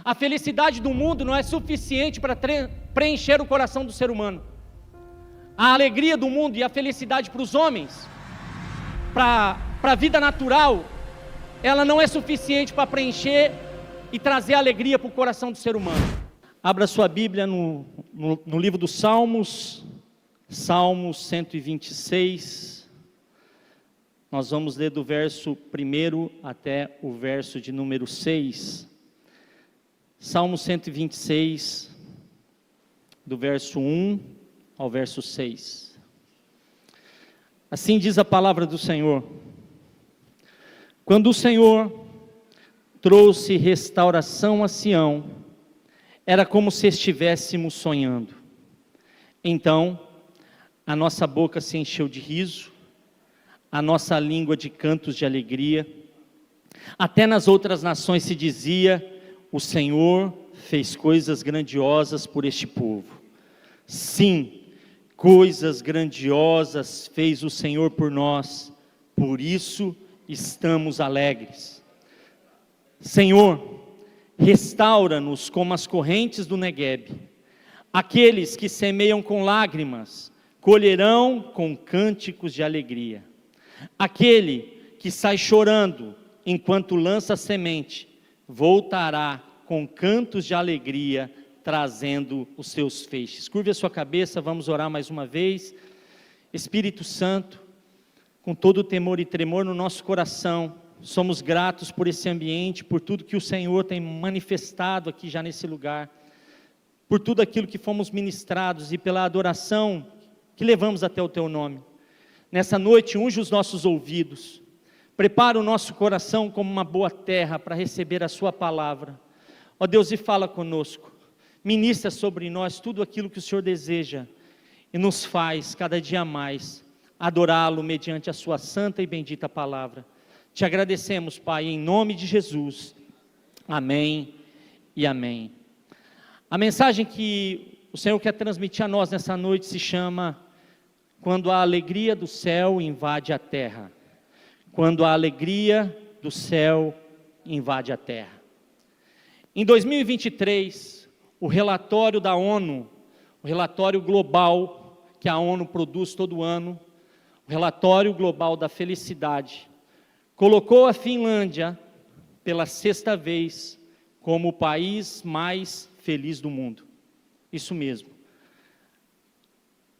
A felicidade do mundo não é suficiente para preencher o coração do ser humano. A alegria do mundo e a felicidade para os homens, para a vida natural, ela não é suficiente para preencher e trazer alegria para o coração do ser humano. Abra sua Bíblia no livro dos Salmos, Salmos 126. Nós vamos ler do verso 1 até o verso de número 6. Salmo 126, do verso 1 ao verso 6. Assim diz a palavra do Senhor: quando o Senhor trouxe restauração a Sião, era como se estivéssemos sonhando. Então, a nossa boca se encheu de riso, a nossa língua de cantos de alegria. Até nas outras nações se dizia: o Senhor fez coisas grandiosas por este povo. Sim, coisas grandiosas fez o Senhor por nós, por isso estamos alegres. Senhor, restaura-nos como as correntes do Neguebe. Aqueles que semeiam com lágrimas, colherão com cânticos de alegria. Aquele que sai chorando enquanto lança a semente, voltará com cantos de alegria, trazendo os seus feixes. Curve a sua cabeça, vamos orar mais uma vez. Espírito Santo, com todo o temor e tremor no nosso coração, somos gratos por esse ambiente, por tudo que o Senhor tem manifestado aqui já nesse lugar, por tudo aquilo que fomos ministrados e pela adoração que levamos até o Teu nome. Nessa noite, unge os nossos ouvidos, prepara o nosso coração como uma boa terra para receber a Sua palavra. Ó Deus, e fala conosco, ministra sobre nós tudo aquilo que o Senhor deseja e nos faz cada dia mais adorá-lo mediante a Sua santa e bendita palavra. Te agradecemos, Pai, em nome de Jesus. Amém e amém. A mensagem que o Senhor quer transmitir a nós nessa noite se chama: quando a alegria do céu invade a terra. Quando a alegria do céu invade a terra. Em 2023, o relatório da ONU, o relatório global que a ONU produz todo ano, o relatório global da felicidade, colocou a Finlândia pela 6ª vez como o país mais feliz do mundo. Isso mesmo.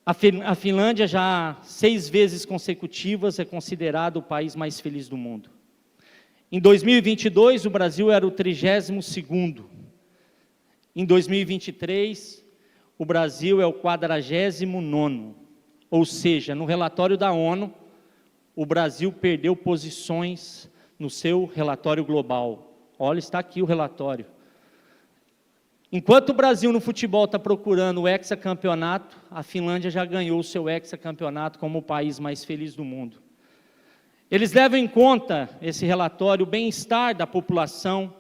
A Finlândia já 6 vezes consecutivas é considerado o país mais feliz do mundo. Em 2022, o Brasil era o 32º. Em 2023, o Brasil é o 49º. Ou seja, no relatório da ONU, o Brasil perdeu posições no seu relatório global. Olha, está aqui o relatório. Enquanto o Brasil no futebol está procurando o hexacampeonato, a Finlândia já ganhou o seu hexacampeonato como o país mais feliz do mundo. Eles levam em conta, esse relatório, o bem-estar da população,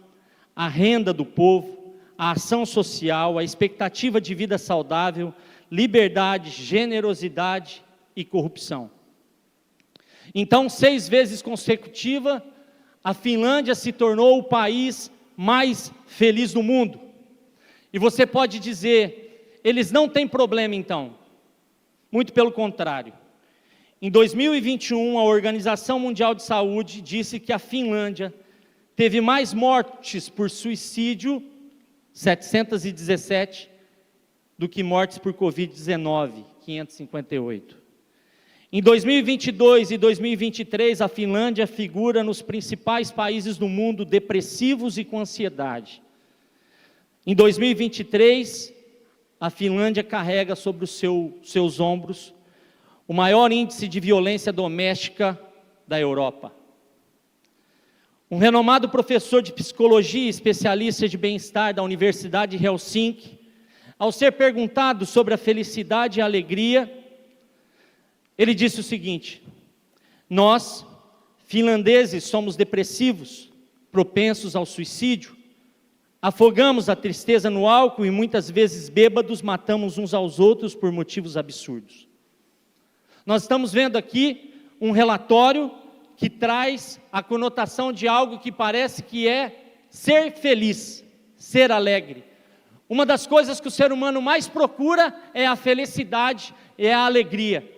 a renda do povo, a ação social, a expectativa de vida saudável, liberdade, generosidade e corrupção. Então, 6 vezes consecutiva, a Finlândia se tornou o país mais feliz do mundo. E você pode dizer, eles não têm problema então. Muito pelo contrário. Em 2021, a Organização Mundial de Saúde disse que a Finlândia teve mais mortes por suicídio, 717, do que mortes por Covid-19, 558. Em 2022 e 2023, a Finlândia figura nos principais países do mundo depressivos e com ansiedade. Em 2023, a Finlândia carrega sobre os seus ombros o maior índice de violência doméstica da Europa. Um renomado professor de psicologia e especialista de bem-estar da Universidade de Helsinki, ao ser perguntado sobre a felicidade e a alegria, ele disse o seguinte: nós, finlandeses, somos depressivos, propensos ao suicídio, afogamos a tristeza no álcool e muitas vezes bêbados matamos uns aos outros por motivos absurdos. Nós estamos vendo aqui um relatório que traz a conotação de algo que parece que é ser feliz. ser alegre. Uma das coisas que o ser humano mais procura é a felicidade, é a alegria.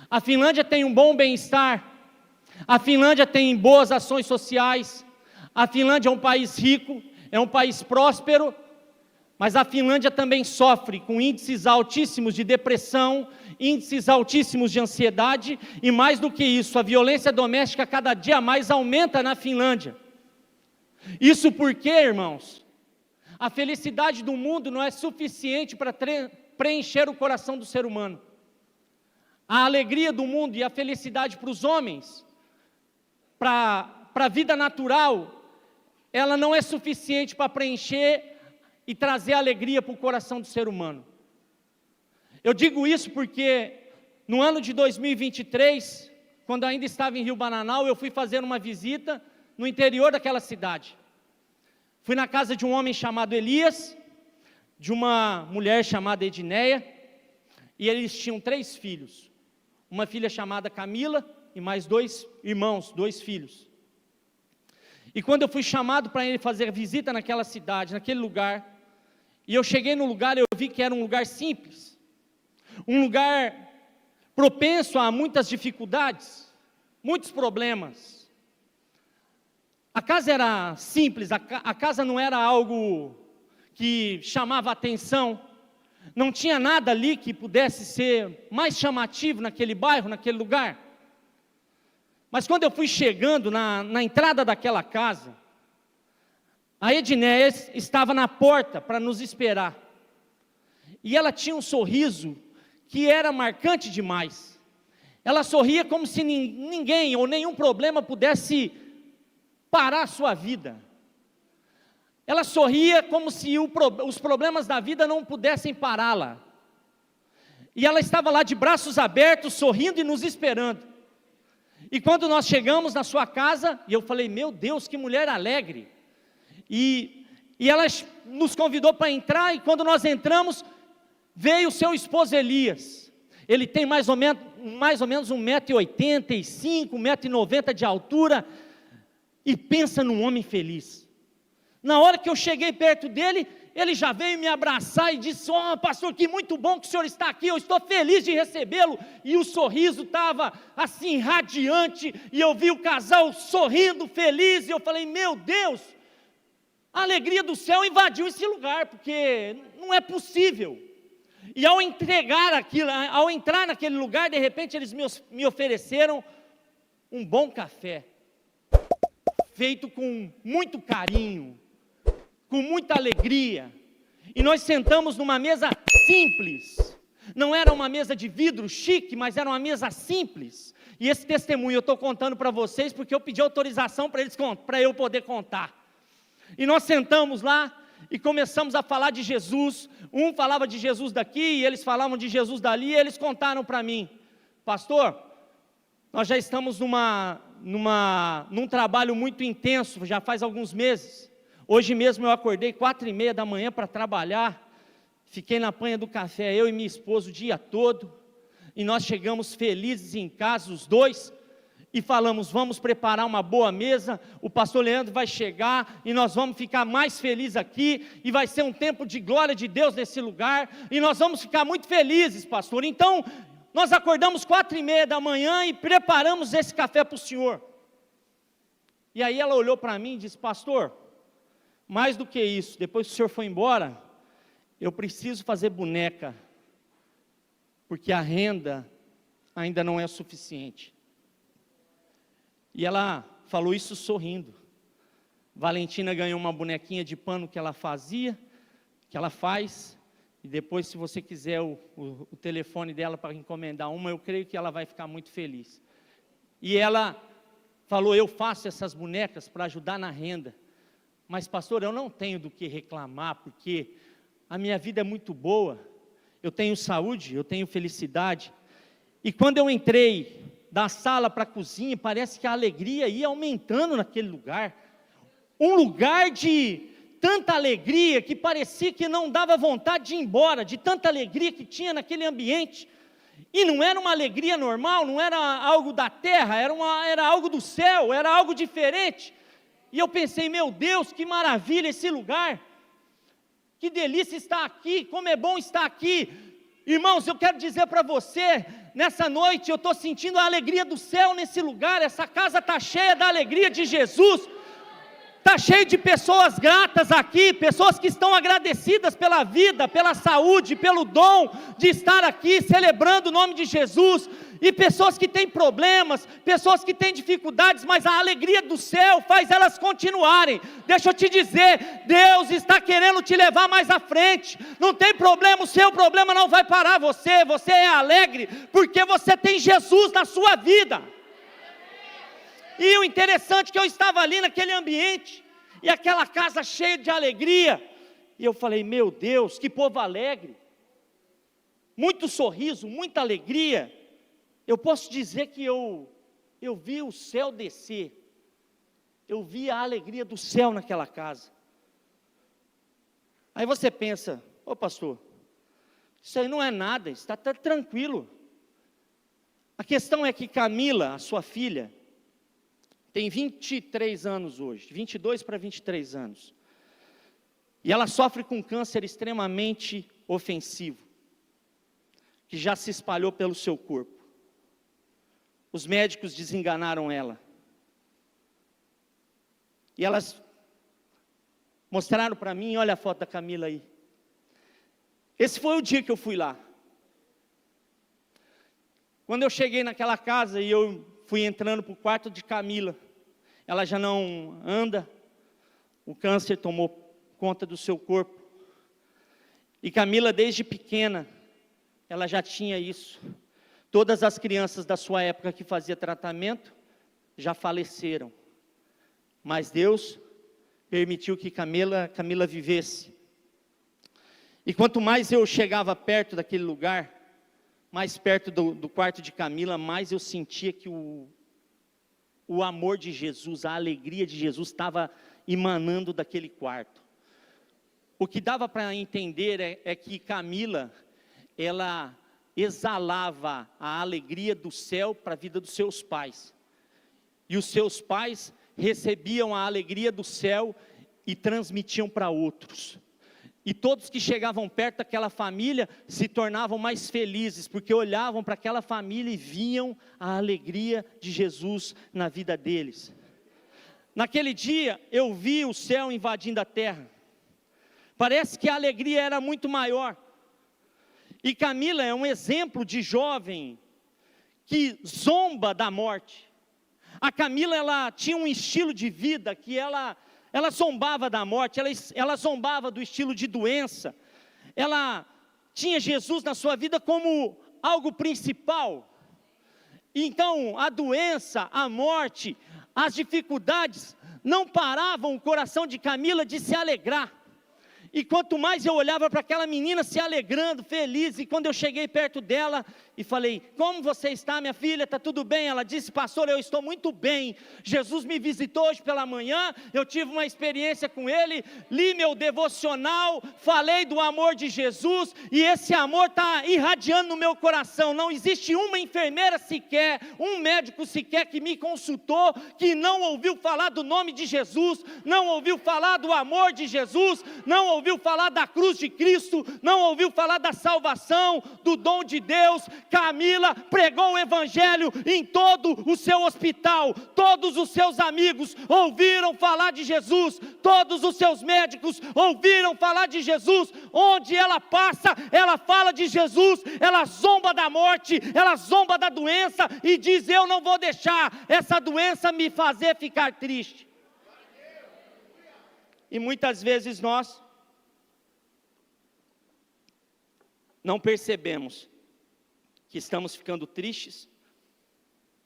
A Finlândia tem um bom bem-estar, a Finlândia tem boas ações sociais, a Finlândia é um país rico, é um país próspero, mas a Finlândia também sofre com índices altíssimos de depressão, índices altíssimos de ansiedade, e mais do que isso, a violência doméstica cada dia mais aumenta na Finlândia. Isso porque, irmãos, a felicidade do mundo não é suficiente para preencher o coração do ser humano. A alegria do mundo e a felicidade para os homens, para a vida natural, ela não é suficiente para preencher e trazer alegria para o coração do ser humano. Eu digo isso porque no ano de 2023, quando ainda estava em Rio Bananal, eu fui fazer uma visita no interior daquela cidade. Fui na casa de um homem chamado Elias, de uma mulher chamada Edneia, e eles tinham 3 filhos. Uma filha chamada Camila e mais 2 irmãos, 2 filhos. E quando eu fui chamado para ele fazer visita naquela cidade, naquele lugar, e eu cheguei no lugar, eu vi que era um lugar simples, um lugar propenso a muitas dificuldades, muitos problemas. A casa era simples, a casa não era algo que chamava atenção, não tinha nada ali que pudesse ser mais chamativo naquele bairro, naquele lugar. Mas quando eu fui chegando na entrada daquela casa, a Edneia estava na porta para nos esperar, e ela tinha um sorriso que era marcante demais. Ela sorria como se ninguém ou nenhum problema pudesse parar a sua vida. Ela sorria como se os problemas da vida não pudessem pará-la, e ela estava lá de braços abertos, sorrindo e nos esperando. E quando nós chegamos na sua casa, e eu falei, meu Deus, que mulher alegre. E ela nos convidou para entrar, e quando nós entramos, veio o seu esposo Elias. Ele tem mais ou menos 1,85 m, 1,90 m de altura, e pensa num homem feliz. Na hora que eu cheguei perto dele, ele já veio me abraçar e disse, pastor, que muito bom que o senhor está aqui, eu estou feliz de recebê-lo. E o sorriso estava assim, radiante, e eu vi o casal sorrindo, feliz, e eu falei, meu Deus, a alegria do céu invadiu esse lugar, porque não é possível. E ao entrar naquele lugar, de repente eles me ofereceram um bom café, feito com muito carinho, com muita alegria, e nós sentamos numa mesa simples, não era uma mesa de vidro chique, mas era uma mesa simples, e esse testemunho eu estou contando para vocês, porque eu pedi autorização para eu poder contar. E nós sentamos lá, e começamos a falar de Jesus, um falava de Jesus daqui, e eles falavam de Jesus dali, e eles contaram para mim, pastor, nós já estamos num trabalho muito intenso, já faz alguns meses. Hoje mesmo eu acordei 4h30 da manhã para trabalhar, fiquei na panha do café, eu e minha esposa o dia todo, e nós chegamos felizes em casa, os dois, e falamos, vamos preparar uma boa mesa, o pastor Leandro vai chegar, e nós vamos ficar mais felizes aqui, e vai ser um tempo de glória de Deus nesse lugar, e nós vamos ficar muito felizes, pastor. Então, nós acordamos 4h30 da manhã, e preparamos esse café para o senhor. E aí ela olhou para mim e disse, pastor, mais do que isso, depois que o senhor foi embora, eu preciso fazer boneca, porque a renda ainda não é suficiente. E ela falou isso sorrindo. Valentina ganhou uma bonequinha de pano que ela faz, e depois, se você quiser o telefone dela para encomendar uma, eu creio que ela vai ficar muito feliz. E ela falou, eu faço essas bonecas para ajudar na renda, mas pastor, eu não tenho do que reclamar, porque a minha vida é muito boa, eu tenho saúde, eu tenho felicidade. E quando eu entrei da sala para a cozinha, parece que a alegria ia aumentando naquele lugar, um lugar de tanta alegria, que parecia que não dava vontade de ir embora, de tanta alegria que tinha naquele ambiente, e não era uma alegria normal, não era algo da terra, era algo do céu, era algo diferente. E eu pensei, meu Deus, que maravilha esse lugar. Que delícia estar aqui, como é bom estar aqui. Irmãos, eu quero dizer para você, nessa noite eu estou sentindo a alegria do céu nesse lugar. Essa casa está cheia da alegria de Jesus. Está cheio de pessoas gratas aqui, pessoas que estão agradecidas pela vida, pela saúde, pelo dom de estar aqui celebrando o nome de Jesus, e pessoas que têm problemas, pessoas que têm dificuldades, mas a alegria do céu faz elas continuarem. Deixa eu te dizer, Deus está querendo te levar mais à frente, não tem problema, o seu problema não vai parar você, você é alegre, porque você tem Jesus na sua vida. E o interessante é que eu estava ali naquele ambiente, e aquela casa cheia de alegria, e eu falei, meu Deus, que povo alegre, muito sorriso, muita alegria. Eu posso dizer que eu vi o céu descer, eu vi a alegria do céu naquela casa. Aí você pensa, ô pastor, isso aí não é nada, está tranquilo. A questão é que Camila, a sua filha, tem 23 anos hoje, 22 para 23 anos. E ela sofre com um câncer extremamente ofensivo, que já se espalhou pelo seu corpo. Os médicos desenganaram ela. E elas mostraram para mim, olha a foto da Camila aí. Esse foi o dia que eu fui lá. Quando eu cheguei naquela casa e eu fui entrando para o quarto de Camila, ela já não anda, o câncer tomou conta do seu corpo. E Camila, desde pequena, ela já tinha isso. Todas as crianças da sua época que fazia tratamento, já faleceram. Mas Deus permitiu que Camila vivesse. E quanto mais eu chegava perto daquele lugar, mais perto do quarto de Camila, mais eu sentia que o amor de Jesus, a alegria de Jesus estava emanando daquele quarto. O que dava para entender é que Camila, ela exalava a alegria do céu para a vida dos seus pais. E os seus pais recebiam a alegria do céu e transmitiam para outros. E todos que chegavam perto daquela família se tornavam mais felizes, porque olhavam para aquela família e viam a alegria de Jesus na vida deles. Naquele dia, eu vi o céu invadindo a terra. Parece que a alegria era muito maior. E Camila é um exemplo de jovem que zomba da morte. A Camila, ela tinha um estilo de vida que ela zombava da morte, ela zombava do estilo de doença, ela tinha Jesus na sua vida como algo principal. Então, a doença, a morte, as dificuldades, não paravam o coração de Camila de se alegrar. E quanto mais eu olhava para aquela menina se alegrando, feliz, e quando eu cheguei perto dela e falei, como você está, minha filha, está tudo bem? Ela disse, pastor, eu estou muito bem, Jesus me visitou hoje pela manhã, eu tive uma experiência com Ele, li meu devocional, falei do amor de Jesus, e esse amor está irradiando no meu coração. Não existe uma enfermeira sequer, um médico sequer que me consultou, que não ouviu falar do nome de Jesus, não ouviu falar do amor de Jesus, não ouviu falar da cruz de Cristo, não ouviu falar da salvação, do dom de Deus. Camila pregou o evangelho em todo o seu hospital, todos os seus amigos ouviram falar de Jesus, todos os seus médicos ouviram falar de Jesus. Onde ela passa, ela fala de Jesus, ela zomba da morte, ela zomba da doença e diz, eu não vou deixar essa doença me fazer ficar triste. E muitas vezes nós não percebemos que estamos ficando tristes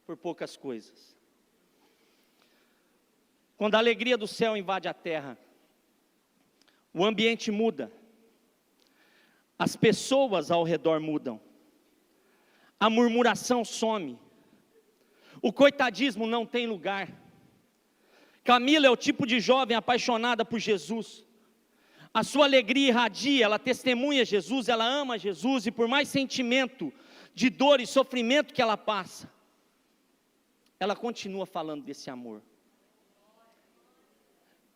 por poucas coisas. Quando a alegria do céu invade a terra, o ambiente muda, as pessoas ao redor mudam, a murmuração some, o coitadismo não tem lugar. Camila é o tipo de jovem apaixonada por Jesus. A sua alegria irradia, ela testemunha Jesus, ela ama Jesus, e por mais sentimento de dor e sofrimento que ela passa, ela continua falando desse amor.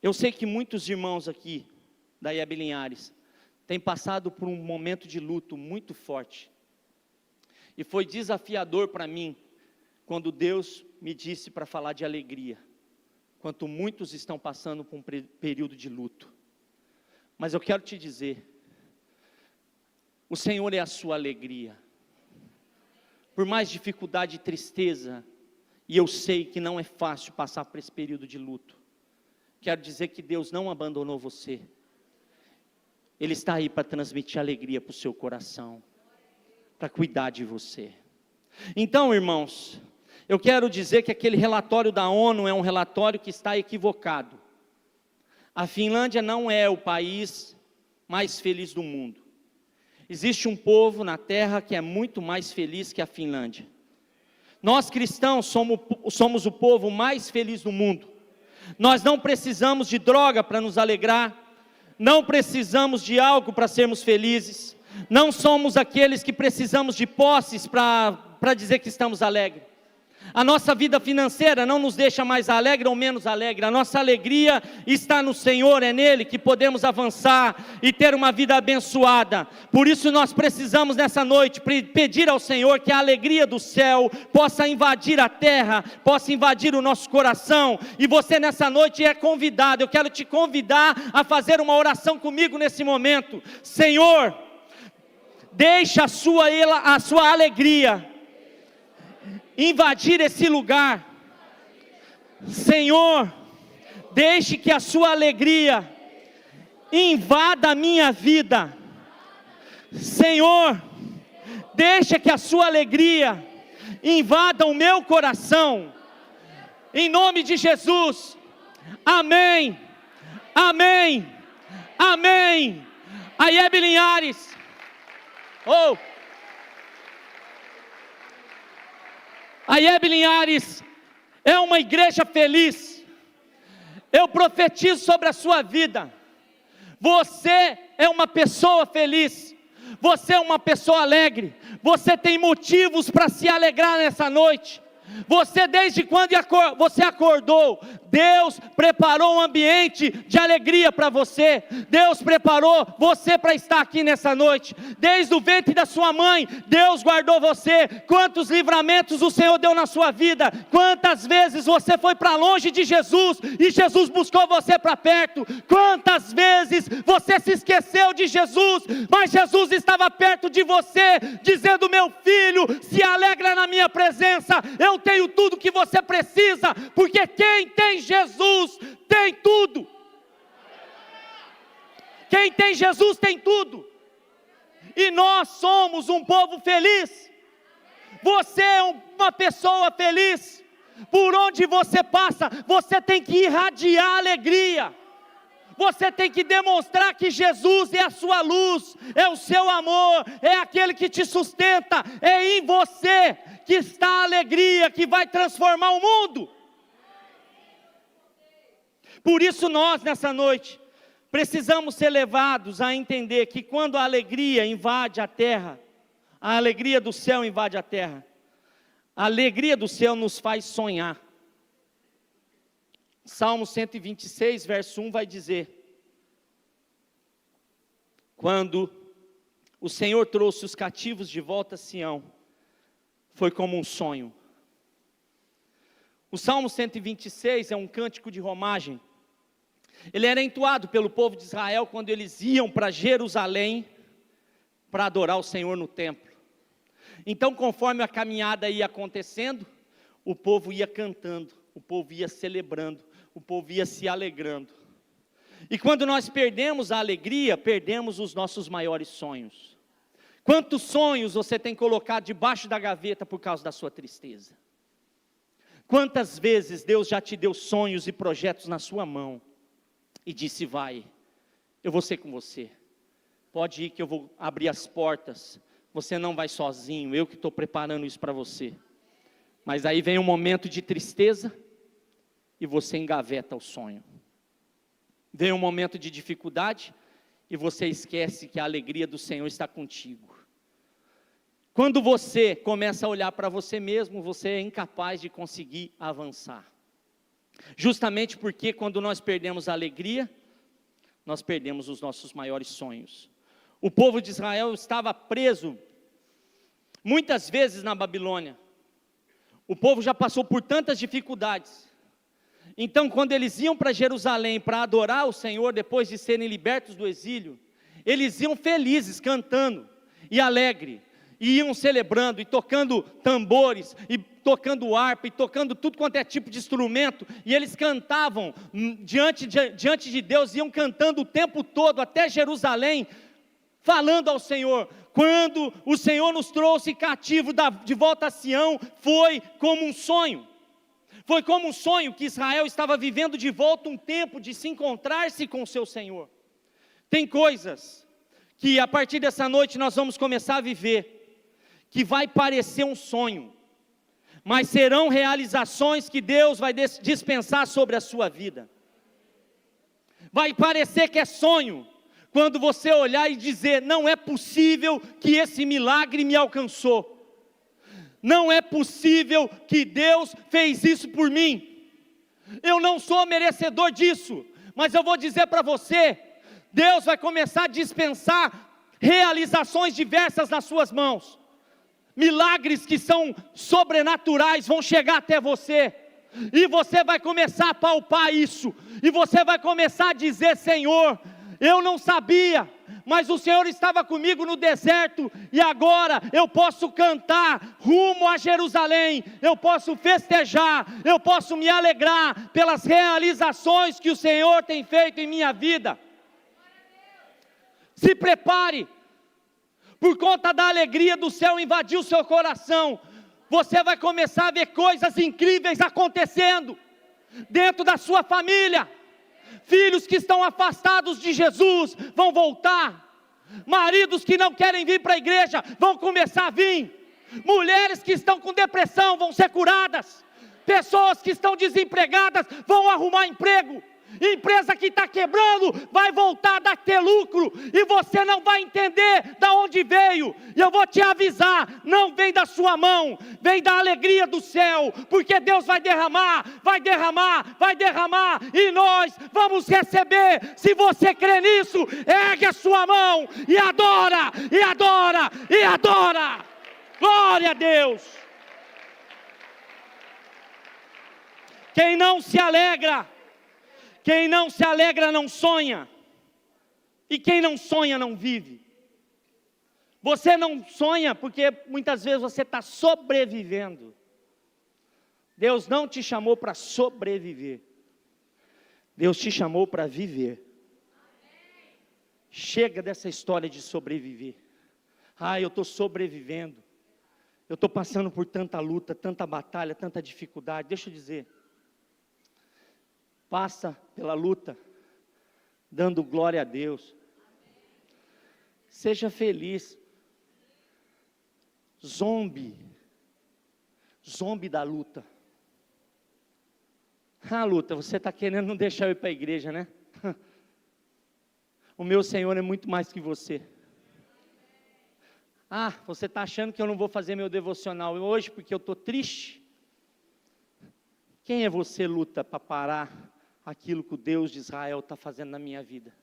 Eu sei que muitos irmãos aqui da IEB Linhares tem passado por um momento de luto muito forte. E foi desafiador para mim, quando Deus me disse para falar de alegria, quanto muitos estão passando por um período de luto. Mas eu quero te dizer, o Senhor é a sua alegria. Por mais dificuldade e tristeza, e eu sei que não é fácil passar por esse período de luto, quero dizer que Deus não abandonou você. Ele está aí para transmitir alegria para o seu coração, para cuidar de você. Então, irmãos, eu quero dizer que aquele relatório da ONU é um relatório que está equivocado. A Finlândia não é o país mais feliz do mundo. Existe um povo na terra que é muito mais feliz que a Finlândia. Nós cristãos somos o povo mais feliz do mundo. Nós não precisamos de droga para nos alegrar, não precisamos de algo para sermos felizes, não somos aqueles que precisamos de posses para dizer que estamos alegres. A nossa vida financeira não nos deixa mais alegre ou menos alegre. A nossa alegria está no Senhor, é nele que podemos avançar e ter uma vida abençoada. Por isso nós precisamos nessa noite pedir ao Senhor que a alegria do céu possa invadir a terra, possa invadir o nosso coração. E você nessa noite é convidado, eu quero te convidar a fazer uma oração comigo nesse momento. Senhor, deixa a sua alegria invadir esse lugar. Senhor, deixe que a sua alegria invada a minha vida. Senhor, deixa que a sua alegria invada o meu coração. Em nome de Jesus. Amém. Amém. Amém. Aiebe Linhares. A Aiebe Linhares é uma igreja feliz. Eu profetizo sobre a sua vida. Você é uma pessoa feliz. Você é uma pessoa alegre. Você tem motivos para se alegrar nessa noite. Você desde quando você acordou, Deus preparou um ambiente de alegria para você. Deus preparou você para estar aqui nessa noite. Desde o ventre da sua mãe, Deus guardou você. Quantos livramentos o Senhor deu na sua vida. Quantas vezes você foi para longe de Jesus e Jesus buscou você para perto. Quantas vezes você se esqueceu de Jesus, mas Jesus estava perto de você, dizendo: meu filho, se alegra na minha presença. Eu tenho tudo que você precisa, porque quem tem Jesus tem tudo. Quem tem Jesus tem tudo. E nós somos um povo feliz. Você é uma pessoa feliz. Por onde você passa, você tem que irradiar alegria. Você tem que demonstrar que Jesus é a sua luz, é o seu amor, é aquele que te sustenta, é em você que está a alegria que vai transformar o mundo. Por isso nós nessa noite precisamos ser levados a entender que quando a alegria invade a terra, a alegria do céu invade a terra, a alegria do céu nos faz sonhar. Salmo 126, verso 1 vai dizer: quando o Senhor trouxe os cativos de volta a Sião, foi como um sonho. O Salmo 126 é um cântico de romagem. Ele era entoado pelo povo de Israel quando eles iam para Jerusalém para adorar o Senhor no templo. Então, conforme a caminhada ia acontecendo, o povo ia cantando, o povo ia celebrando, o povo ia se alegrando. E quando nós perdemos a alegria, perdemos os nossos maiores sonhos. Quantos sonhos você tem colocado debaixo da gaveta por causa da sua tristeza? Quantas vezes Deus já te deu sonhos e projetos na sua mão e disse: vai, eu vou ser com você, pode ir que eu vou abrir as portas, você não vai sozinho, eu que estou preparando isso para você. Mas aí vem um momento de tristeza e você engaveta o sonho. Vem um momento de dificuldade e você esquece que a alegria do Senhor está contigo. Quando você começa a olhar para você mesmo, você é incapaz de conseguir avançar. Justamente porque quando nós perdemos a alegria, nós perdemos os nossos maiores sonhos. O povo de Israel estava preso muitas vezes na Babilônia. O povo já passou por tantas dificuldades. Então, quando eles iam para Jerusalém para adorar o Senhor, depois de serem libertos do exílio, eles iam felizes, cantando e alegre, e iam celebrando, e tocando tambores, e tocando harpa, e tocando tudo quanto é tipo de instrumento, e eles cantavam diante de Deus, iam cantando o tempo todo, até Jerusalém, falando ao Senhor. Quando o Senhor nos trouxe cativo de volta a Sião, foi como um sonho. Foi como um sonho que Israel estava vivendo de volta um tempo de se encontrar-se com o seu Senhor. Tem coisas que a partir dessa noite nós vamos começar a viver, que vai parecer um sonho, mas serão realizações que Deus vai dispensar sobre a sua vida. Vai parecer que é sonho, quando você olhar e dizer: não é possível que esse milagre me alcançou. Não é possível que Deus fez isso por mim. Eu não sou merecedor disso, mas eu vou dizer para você, Deus vai começar a dispensar realizações diversas nas suas mãos. Milagres que são sobrenaturais vão chegar até você. E você vai começar a palpar isso. E você vai começar a dizer: Senhor, eu não sabia, mas o Senhor estava comigo no deserto, e agora eu posso cantar rumo a Jerusalém, eu posso festejar, eu posso me alegrar pelas realizações que o Senhor tem feito em minha vida. Se prepare, por conta da alegria do céu invadir o seu coração, você vai começar a ver coisas incríveis acontecendo, dentro da sua família. Filhos que estão afastados de Jesus vão voltar. Maridos que não querem vir para a igreja vão começar a vir. Mulheres que estão com depressão vão ser curadas. Pessoas que estão desempregadas vão arrumar emprego. Empresa que está quebrando vai voltar a ter lucro, e você não vai entender de onde veio. E eu vou te avisar: não vem da sua mão, vem da alegria do céu, porque Deus vai derramar, vai derramar, vai derramar, e nós vamos receber. Se você crê nisso, ergue a sua mão e adora, e adora, e adora. Glória a Deus. Quem não se alegra não sonha, e quem não sonha não vive. Você não sonha porque muitas vezes você está sobrevivendo. Deus não te chamou para sobreviver, Deus te chamou para viver. Chega dessa história de sobreviver. Eu estou sobrevivendo, eu estou passando por tanta luta, tanta batalha, tanta dificuldade. Deixa eu dizer, passa pela luta, dando glória a Deus. Seja feliz. Zombe da luta. Luta, você está querendo não deixar eu ir para a igreja, né? O meu Senhor é muito mais que você. Você está achando que eu não vou fazer meu devocional hoje porque eu estou triste? Quem é você, luta, para parar aquilo que o Deus de Israel está fazendo na minha vida?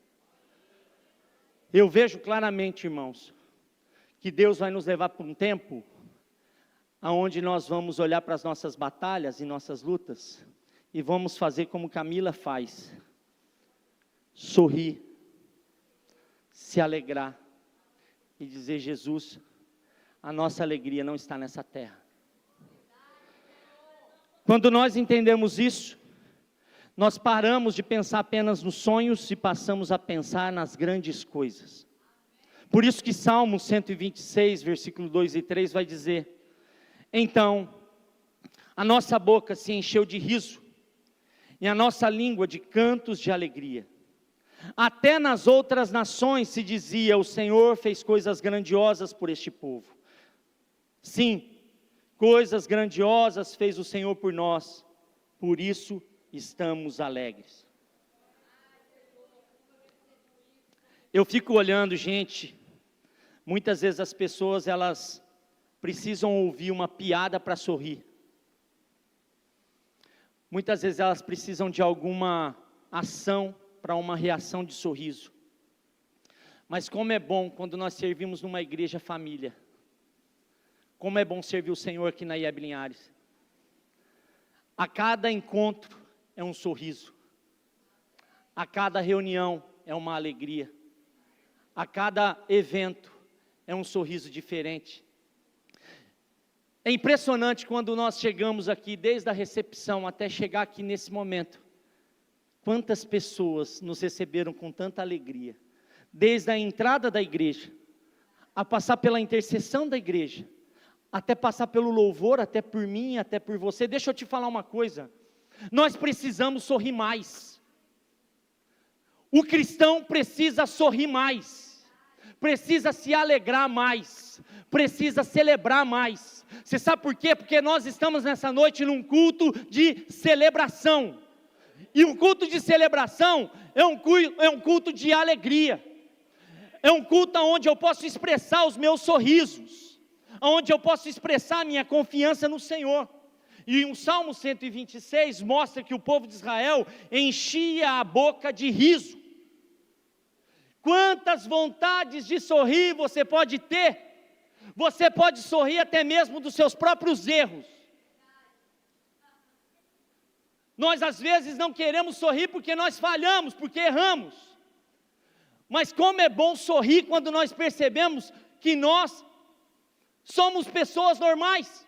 Eu vejo claramente, irmãos, que Deus vai nos levar para um tempo onde nós vamos olhar para as nossas batalhas e nossas lutas, e vamos fazer como Camila faz: sorrir, se alegrar, e dizer: Jesus, a nossa alegria não está nessa terra. Quando nós entendemos isso, nós paramos de pensar apenas nos sonhos e passamos a pensar nas grandes coisas. Por isso que Salmo 126, versículo 2 e 3 vai dizer: então, a nossa boca se encheu de riso, e a nossa língua de cantos de alegria. Até nas outras nações se dizia: o Senhor fez coisas grandiosas por este povo. Sim, coisas grandiosas fez o Senhor por nós, por isso estamos alegres. Eu fico olhando, gente, muitas vezes as pessoas, elas precisam ouvir uma piada para sorrir. Muitas vezes elas precisam de alguma ação para uma reação de sorriso. Mas como é bom quando nós servimos numa igreja família. Como é bom servir o Senhor aqui na IEB Linhares. A cada encontro é um sorriso. A cada reunião é uma alegria. A cada evento é um sorriso diferente. É impressionante quando nós chegamos aqui, desde a recepção até chegar aqui nesse momento. Quantas pessoas nos receberam com tanta alegria. Desde a entrada da igreja, a passar pela intercessão da igreja, até passar pelo louvor, até por mim, até por você. Deixa eu te falar uma coisa. Nós precisamos sorrir mais. O cristão precisa sorrir mais. Precisa se alegrar mais. Precisa celebrar mais. Você sabe por quê? Porque nós estamos nessa noite num culto de celebração. E um culto de celebração é um culto de alegria. É um culto onde eu posso expressar os meus sorrisos. Onde eu posso expressar a minha confiança no Senhor. E o Salmo 126 mostra que o povo de Israel enchia a boca de riso. Quantas vontades de sorrir você pode ter? Você pode sorrir até mesmo dos seus próprios erros. Nós às vezes não queremos sorrir porque nós falhamos, porque erramos. Mas como é bom sorrir quando nós percebemos que nós somos pessoas normais.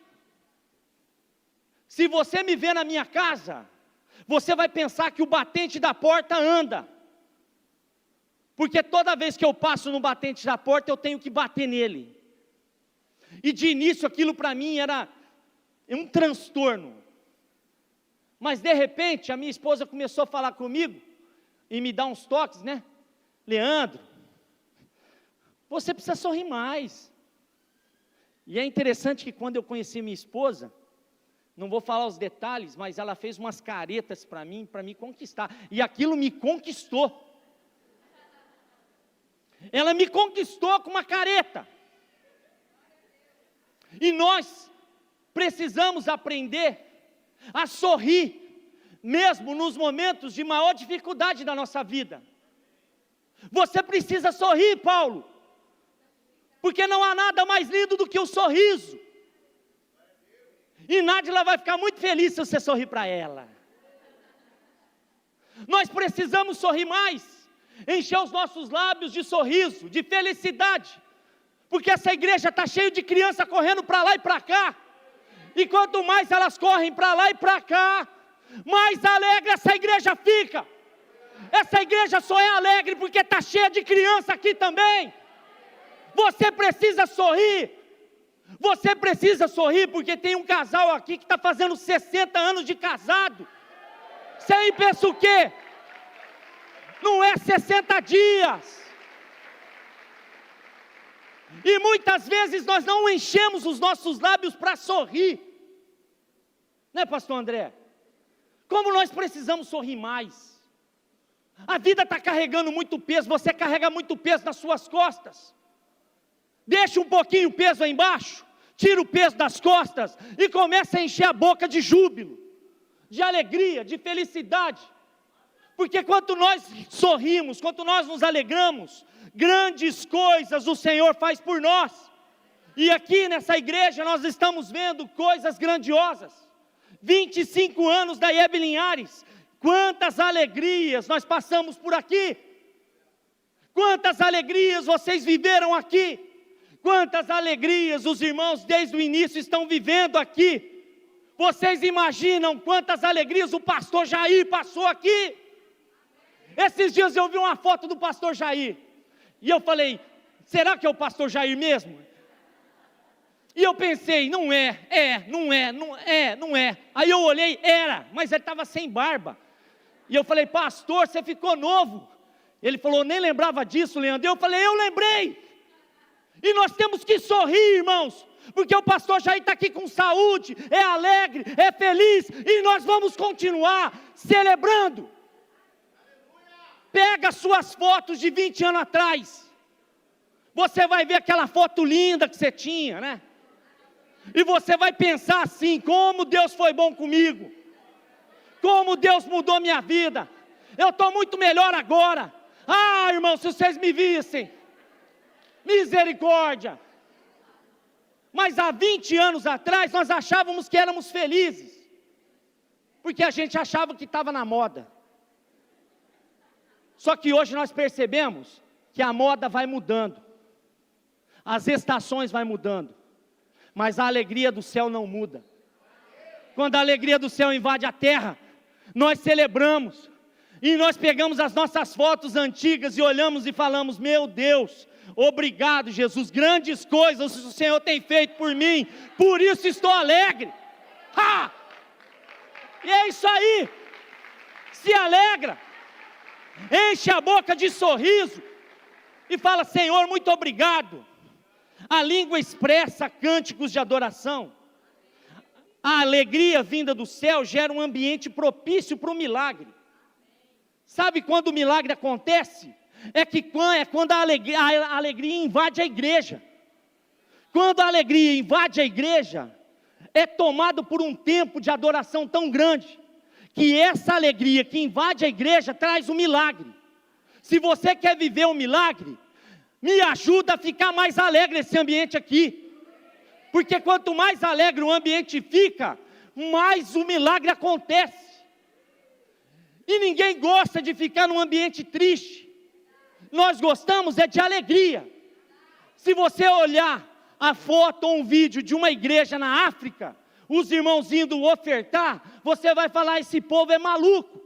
Se você me vê na minha casa, você vai pensar que o batente da porta anda. Porque toda vez que eu passo no batente da porta, eu tenho que bater nele. E de início aquilo para mim era um transtorno. Mas de repente a minha esposa começou a falar comigo e me dar uns toques, né? Leandro, você precisa sorrir mais. E é interessante que quando eu conheci minha esposa, não vou falar os detalhes, mas ela fez umas caretas para me conquistar. E aquilo me conquistou. Ela me conquistou com uma careta. E nós precisamos aprender a sorrir, mesmo nos momentos de maior dificuldade da nossa vida. Você precisa sorrir, Paulo, porque não há nada mais lindo do que o sorriso. E Nádila vai ficar muito feliz se você sorrir para ela. Nós precisamos sorrir mais, encher os nossos lábios de sorriso, de felicidade, porque essa igreja está cheia de criança correndo para lá e para cá, e quanto mais elas correm para lá e para cá, mais alegre essa igreja fica. Essa igreja só é alegre porque está cheia de criança aqui também. Você precisa sorrir. Você precisa sorrir porque tem um casal aqui que está fazendo 60 anos de casado. Você aí pensa o quê? Não é 60 dias. E muitas vezes nós não enchemos os nossos lábios para sorrir. Né, pastor André? Como nós precisamos sorrir mais. A vida está carregando muito peso, você carrega muito peso nas suas costas. Deixa um pouquinho o peso aí embaixo, tira o peso das costas e começa a encher a boca de júbilo, de alegria, de felicidade. Porque quanto nós sorrimos, quanto nós nos alegramos, grandes coisas o Senhor faz por nós. E aqui nessa igreja nós estamos vendo coisas grandiosas. 25 anos da IEB Linhares, quantas alegrias nós passamos por aqui. Quantas alegrias vocês viveram aqui. Quantas alegrias os irmãos desde o início estão vivendo aqui. Vocês imaginam quantas alegrias o pastor Jair passou aqui. Esses dias eu vi uma foto do pastor Jair, e eu falei, será que é o pastor Jair mesmo? E eu pensei, não é. Aí eu olhei, era, mas ele estava sem barba. E eu falei, pastor, você ficou novo. Ele falou, nem lembrava disso, Leandro. Eu falei, eu lembrei. E nós temos que sorrir, irmãos, porque o pastor Jair está aqui com saúde, é alegre, é feliz, e nós vamos continuar celebrando. Pega suas fotos de 20 anos atrás, você vai ver aquela foto linda que você tinha, né? E você vai pensar assim, como Deus foi bom comigo, como Deus mudou minha vida, eu estou muito melhor agora. Ah, irmão, se vocês me vissem, Misericórdia! Mas há 20 anos atrás nós achávamos que éramos felizes, porque a gente achava que estava na moda. Só que hoje nós percebemos que a moda vai mudando, as estações vai mudando, mas a alegria do céu não muda. Quando a alegria do céu invade a terra, nós celebramos, e nós pegamos as nossas fotos antigas e olhamos e falamos: meu Deus, obrigado Jesus, grandes coisas o Senhor tem feito por mim, por isso estou alegre. Ha! E é isso aí, se alegra, enche a boca de sorriso, e fala: Senhor, muito obrigado. A língua expressa cânticos de adoração. A alegria vinda do céu gera um ambiente propício para o milagre. Sabe quando o milagre acontece? É quando a alegria invade a igreja. Quando a alegria invade a igreja, é tomado por um tempo de adoração tão grande, que essa alegria que invade a igreja traz um milagre. Se você quer viver um milagre, me ajuda a ficar mais alegre esse ambiente aqui. Porque quanto mais alegre o ambiente fica, mais o milagre acontece. E ninguém gosta de ficar num ambiente triste. Nós gostamos é de alegria. Se você olhar a foto ou um vídeo de uma igreja na África, os irmãos indo ofertar, você vai falar: esse povo é maluco.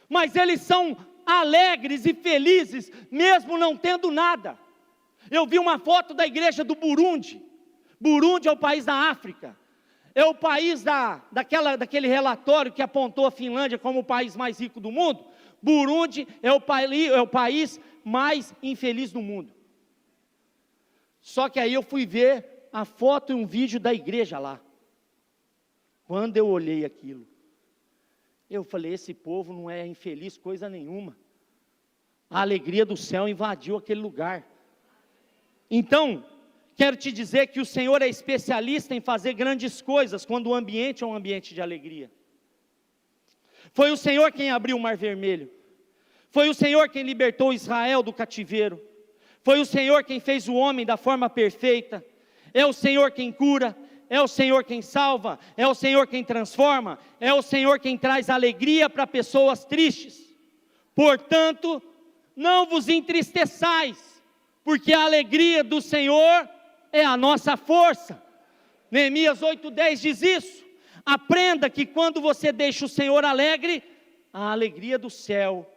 Mas eles são alegres e felizes, mesmo não tendo nada. Eu vi uma foto da igreja do Burundi. Burundi é o país da África. É o país daquele relatório que apontou a Finlândia como o país mais rico do mundo. Burundi é o país mais infeliz do mundo. Só que aí eu fui ver a foto e um vídeo da igreja lá. Quando eu olhei aquilo, eu falei: esse povo não é infeliz coisa nenhuma. A alegria do céu invadiu aquele lugar. Então, quero te dizer que o Senhor é especialista em fazer grandes coisas quando o ambiente é um ambiente de alegria. Foi o Senhor quem abriu o Mar Vermelho. Foi o Senhor quem libertou Israel do cativeiro. Foi o Senhor quem fez o homem da forma perfeita. É o Senhor quem cura. É o Senhor quem salva. É o Senhor quem transforma. É o Senhor quem traz alegria para pessoas tristes. Portanto, não vos entristeçais, porque a alegria do Senhor é a nossa força. Neemias 8:10 diz isso. Aprenda que quando você deixa o Senhor alegre, a alegria do céu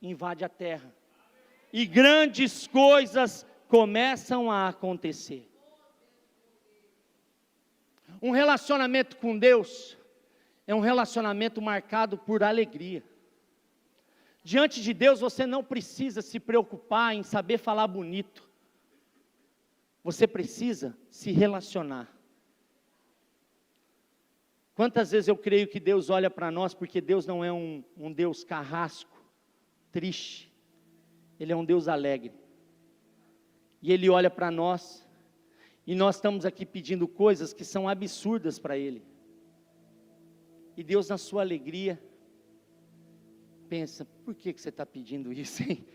invade a terra. E grandes coisas começam a acontecer. Um relacionamento com Deus é um relacionamento marcado por alegria. Diante de Deus você não precisa se preocupar em saber falar bonito. Você precisa se relacionar. Quantas vezes eu creio que Deus olha para nós, porque Deus não é um Deus carrasco, triste. Ele é um Deus alegre. E Ele olha para nós, e nós estamos aqui pedindo coisas que são absurdas para Ele. E Deus, na sua alegria, pensa: por que você está pedindo isso, hein?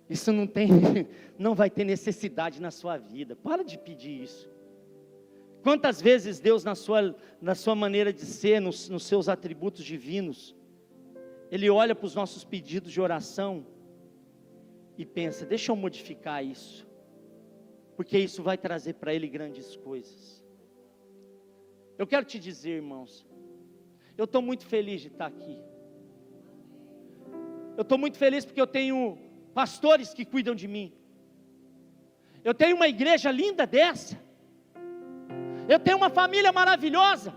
Isso não vai ter necessidade na sua vida. Para de pedir isso. Quantas vezes Deus, na sua maneira de ser, nos seus atributos divinos, Ele olha para os nossos pedidos de oração e pensa: deixa eu modificar isso, porque isso vai trazer para Ele grandes coisas. Eu quero te dizer, irmãos, eu estou muito feliz de estar aqui. Eu estou muito feliz porque eu tenho pastores que cuidam de mim. Eu tenho uma igreja linda dessa. Eu tenho uma família maravilhosa.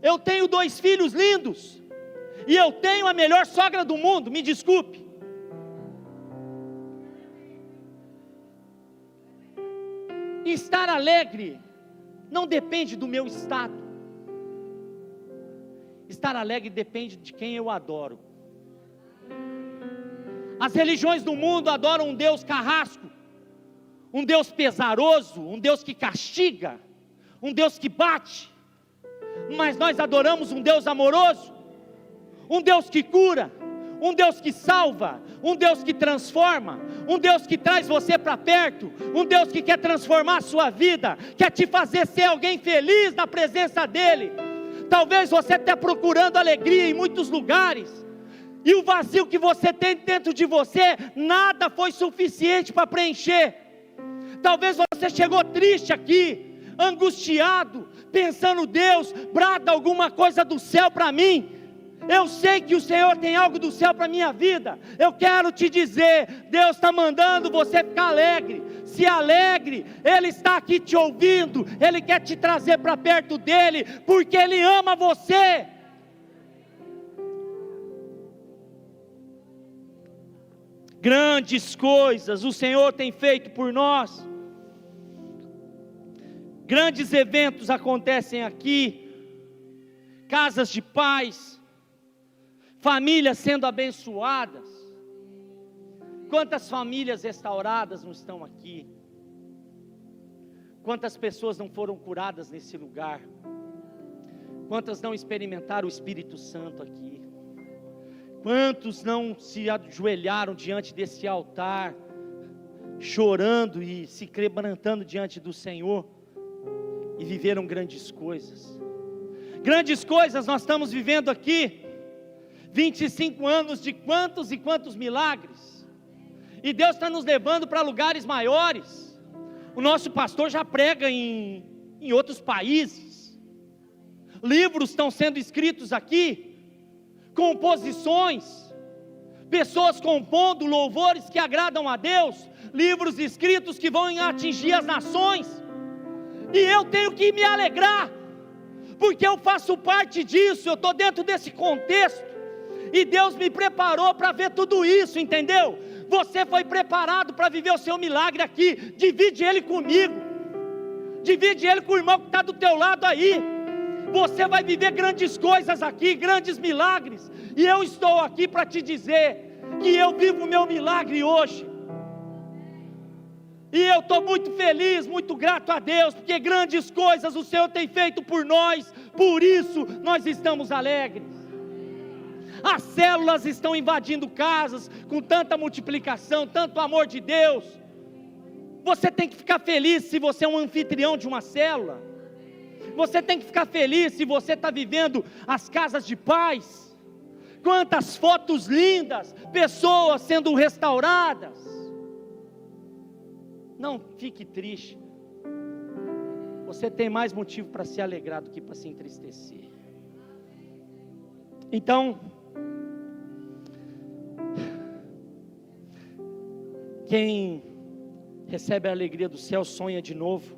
Eu tenho 2 filhos lindos. E eu tenho a melhor sogra do mundo, me desculpe. Estar alegre não depende do meu estado. Estar alegre depende de quem eu adoro. As religiões do mundo adoram um Deus carrasco, um Deus pesaroso, um Deus que castiga, um Deus que bate. Mas nós adoramos um Deus amoroso, um Deus que cura, um Deus que salva, um Deus que transforma, um Deus que traz você para perto, um Deus que quer transformar a sua vida, quer te fazer ser alguém feliz na presença dEle. Talvez você esteja procurando alegria em muitos lugares, e o vazio que você tem dentro de você, nada foi suficiente para preencher. Talvez você chegou triste aqui, angustiado, pensando: Deus, brada alguma coisa do céu para mim. Eu sei que o Senhor tem algo do céu para a minha vida. Eu quero te dizer, Deus está mandando você ficar alegre. Se alegre, Ele está aqui te ouvindo, Ele quer te trazer para perto dEle, porque Ele ama você. Grandes coisas o Senhor tem feito por nós. Grandes eventos acontecem aqui, casas de paz, famílias sendo abençoadas. Quantas famílias restauradas não estão aqui? Quantas pessoas não foram curadas nesse lugar? Quantas não experimentaram o Espírito Santo aqui? Quantos não se ajoelharam diante desse altar, chorando e se quebrantando diante do Senhor, e viveram grandes coisas? Grandes coisas nós estamos vivendo aqui. 25 anos de quantos e quantos milagres. E Deus está nos levando para lugares maiores. O nosso pastor já prega em outros países. Livros estão sendo escritos aqui. Composições. Pessoas compondo louvores que agradam a Deus. Livros escritos que vão atingir as nações. E eu tenho que me alegrar, porque eu faço parte disso. Eu estou dentro desse contexto. E Deus me preparou para ver tudo isso, entendeu? Você foi preparado para viver o seu milagre aqui. Divide ele comigo. Divide ele com o irmão que está do teu lado aí. Você vai viver grandes coisas aqui, grandes milagres. E eu estou aqui para te dizer que eu vivo o meu milagre hoje. E eu estou muito feliz, muito grato a Deus, porque grandes coisas o Senhor tem feito por nós. Por isso nós estamos alegres. As células estão invadindo casas com tanta multiplicação, tanto amor de Deus. Você tem que ficar feliz se você é um anfitrião de uma célula. Você tem que ficar feliz se você está vivendo as casas de paz. Quantas fotos lindas, pessoas sendo restauradas. Não fique triste. Você tem mais motivo para se alegrar do que para se entristecer. Então, quem recebe a alegria do céu sonha de novo.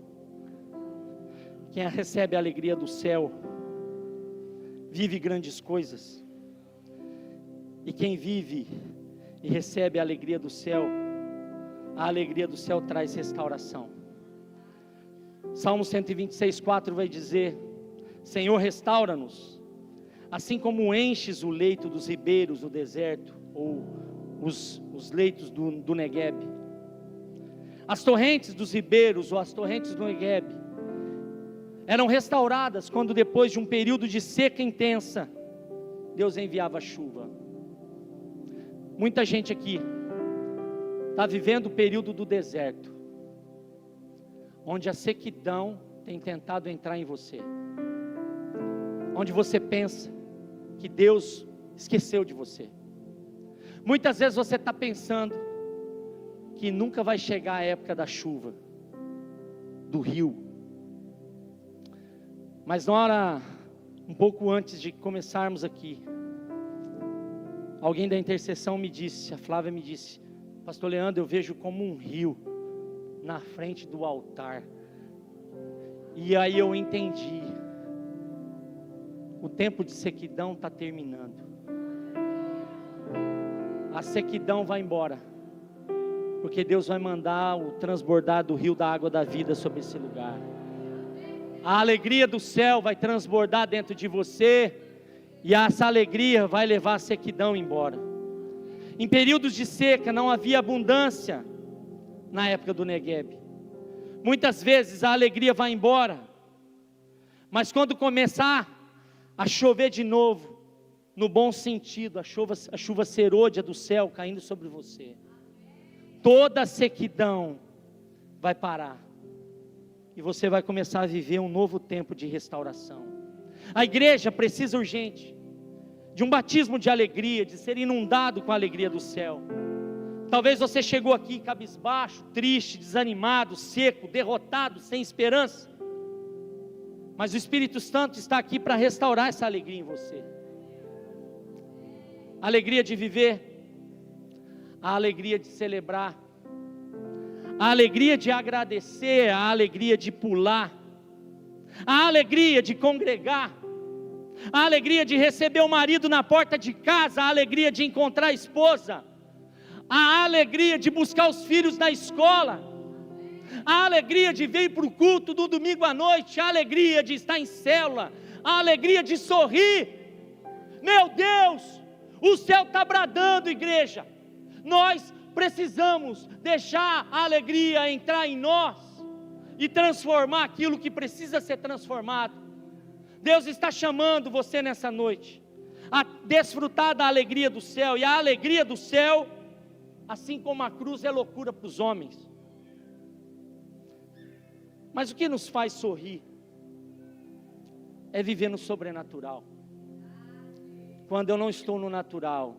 Quem recebe a alegria do céu vive grandes coisas. E quem vive e recebe a alegria do céu traz restauração. Salmo 126:4 vai dizer: Senhor, restaura-nos, assim como enches o leito dos ribeiros do deserto, ou os leitos do Negueb. As torrentes dos ribeiros, ou as torrentes do Negueb, eram restauradas quando, depois de um período de seca intensa, Deus enviava chuva. Muita gente aqui está vivendo o período do deserto, onde a sequidão tem tentado entrar em você, onde você pensa que Deus esqueceu de você. Muitas vezes você está pensando que nunca vai chegar a época da chuva, do rio. Mas na hora, um pouco antes de começarmos aqui, alguém da intercessão me disse, a Flávia me disse: Pastor Leandro, eu vejo como um rio na frente do altar. E aí eu entendi, o tempo de sequidão está terminando. A sequidão vai embora, porque Deus vai mandar o transbordar do rio da água da vida sobre esse lugar. A alegria do céu vai transbordar dentro de você, e essa alegria vai levar a sequidão embora. Em períodos de seca não havia abundância na época do Negueb. Muitas vezes a alegria vai embora, mas quando começar a chover de novo, no bom sentido, a chuva serôdia do céu caindo sobre você. Toda a sequidão vai parar, e você vai começar a viver um novo tempo de restauração. A igreja precisa urgente de um batismo de alegria, de ser inundado com a alegria do céu. Talvez você chegou aqui cabisbaixo, triste, desanimado, seco, derrotado, sem esperança, mas o Espírito Santo está aqui para restaurar essa alegria em você. A alegria de viver, a alegria de celebrar, a alegria de agradecer, a alegria de pular, a alegria de congregar, a alegria de receber o marido na porta de casa, a alegria de encontrar a esposa, a alegria de buscar os filhos na escola, a alegria de vir para o culto do domingo à noite, a alegria de estar em célula, a alegria de sorrir. Meu Deus, o céu está bradando, igreja. Nós precisamos deixar a alegria entrar em nós e transformar aquilo que precisa ser transformado. Deus está chamando você nessa noite a desfrutar da alegria do céu, e a alegria do céu, assim como a cruz, é loucura para os homens. Mas o que nos faz sorrir é viver no sobrenatural. Quando eu não estou no natural,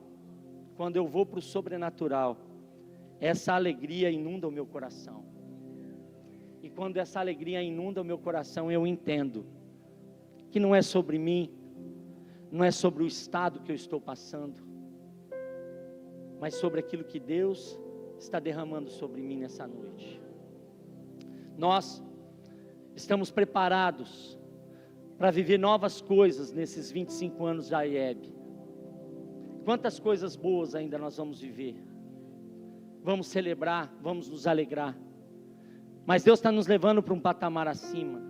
quando eu vou para o sobrenatural, essa alegria inunda o meu coração. E quando essa alegria inunda o meu coração, eu entendo que não é sobre mim, não é sobre o estado que eu estou passando, mas sobre aquilo que Deus está derramando sobre mim nessa noite. Nós estamos preparados para viver novas coisas nesses 25 anos da IEB. Quantas coisas boas ainda nós vamos viver. Vamos celebrar, vamos nos alegrar. Mas Deus está nos levando para um patamar acima,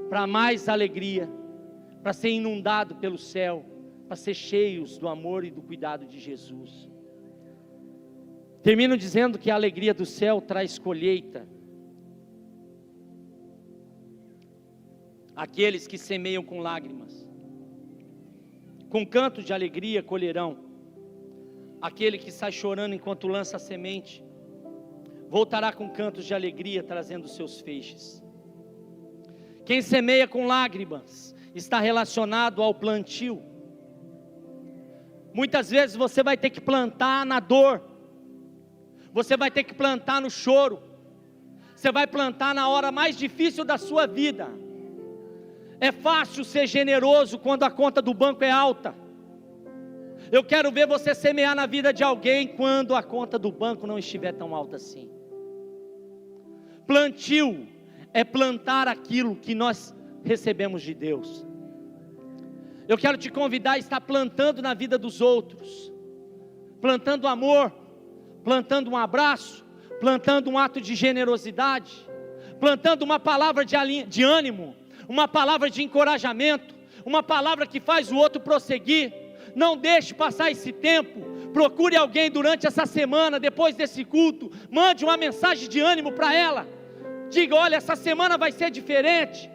para mais alegria, para ser inundado pelo céu, para ser cheios do amor e do cuidado de Jesus. Termino dizendo que a alegria do céu traz colheita. Aqueles que semeiam com lágrimas, com cantos de alegria colherão. Aquele que sai chorando enquanto lança a semente, voltará com cantos de alegria, trazendo seus feixes. Quem semeia com lágrimas está relacionado ao plantio. Muitas vezes você vai ter que plantar na dor, você vai ter que plantar no choro, você vai plantar na hora mais difícil da sua vida. É fácil ser generoso quando a conta do banco é alta. Eu quero ver você semear na vida de alguém quando a conta do banco não estiver tão alta assim. Plantio é plantar aquilo que nós recebemos de Deus. Eu quero te convidar a estar plantando na vida dos outros, plantando amor, plantando um abraço, plantando um ato de generosidade, plantando uma palavra de ânimo, uma palavra de encorajamento, uma palavra que faz o outro prosseguir. Não deixe passar esse tempo. Procure alguém durante essa semana, depois desse culto, mande uma mensagem de ânimo para ela. Diga: olha, essa semana vai ser diferente,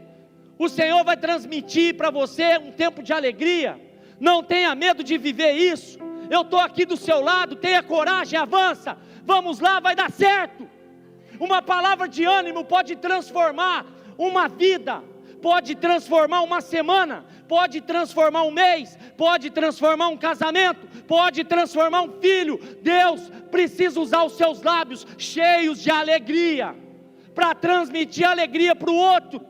o Senhor vai transmitir para você um tempo de alegria. Não tenha medo de viver isso. Eu estou aqui do seu lado, tenha coragem, avança, vamos lá, vai dar certo. Uma palavra de ânimo pode transformar uma vida, pode transformar uma semana, pode transformar um mês, pode transformar um casamento, pode transformar um filho. Deus precisa usar os seus lábios cheios de alegria, para transmitir alegria para o outro.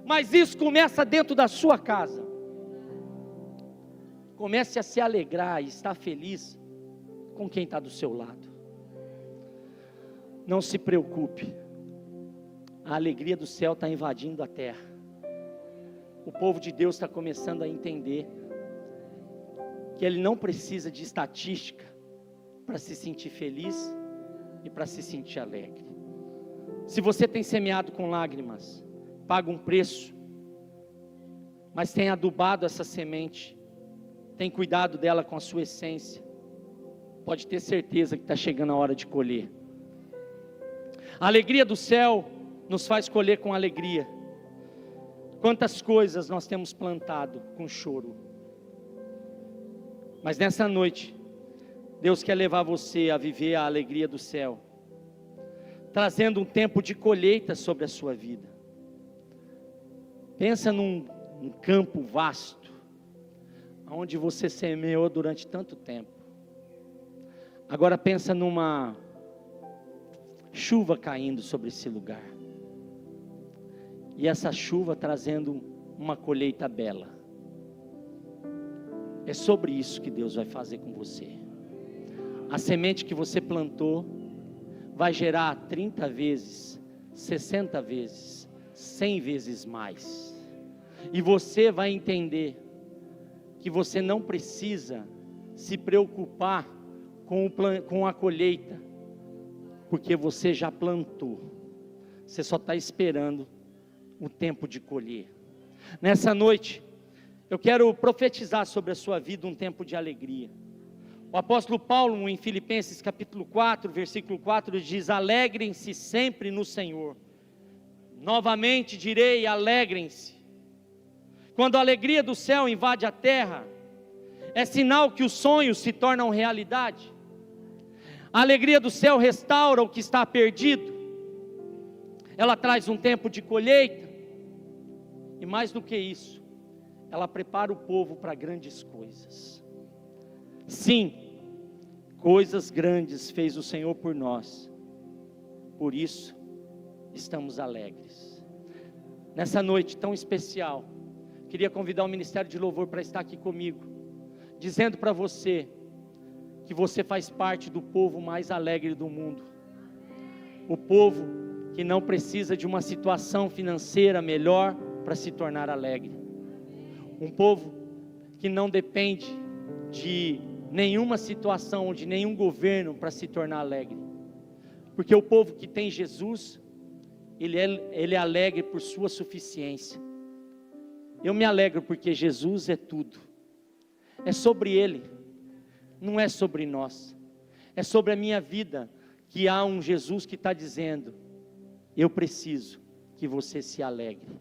Mas isso começa dentro da sua casa. Comece a se alegrar e estar feliz com quem está do seu lado. Não se preocupe, a alegria do céu está invadindo a terra. O povo de Deus está começando a entender que ele não precisa de estatística para se sentir feliz e para se sentir alegre. Se você tem semeado com lágrimas, paga um preço, mas tem adubado essa semente, tem cuidado dela com a sua essência, pode ter certeza que está chegando a hora de colher. A alegria do céu nos faz colher com alegria. Quantas coisas nós temos plantado com choro, Mas nessa noite, Deus quer levar você a viver a alegria do céu, trazendo um tempo de colheita sobre a sua vida. Pensa num campo vasto, onde você semeou durante tanto tempo. Agora pensa numa chuva caindo sobre esse lugar, e essa chuva trazendo uma colheita bela. É sobre isso que Deus vai fazer com você. A semente que você plantou vai gerar 30 vezes, 60 vezes, 100 vezes mais. E você vai entender que você não precisa se preocupar com a colheita, porque você já plantou. Você só está esperando o tempo de colher. Nessa noite, eu quero profetizar sobre a sua vida um tempo de alegria. O apóstolo Paulo, em Filipenses capítulo 4, versículo 4, diz: alegrem-se sempre no Senhor. Novamente direi, alegrem-se. Quando a alegria do céu invade a terra, é sinal que os sonhos se tornam realidade. A alegria do céu restaura o que está perdido. Ela traz um tempo de colheita. E mais do que isso, ela prepara o povo para grandes coisas. Sim, coisas grandes fez o Senhor por nós. Por isso, estamos alegres. Nessa noite tão especial, queria convidar o Ministério de Louvor para estar aqui comigo, dizendo para você que você faz parte do povo mais alegre do mundo. O povo que não precisa de uma situação financeira melhor para se tornar alegre. Um povo que não depende de nenhuma situação, de nenhum governo para se tornar alegre. Porque o povo que tem Jesus, ele é alegre por sua suficiência. Eu me alegro porque Jesus é tudo. É sobre Ele, não é sobre nós. É sobre a minha vida, que há um Jesus que está dizendo: eu preciso que você se alegre.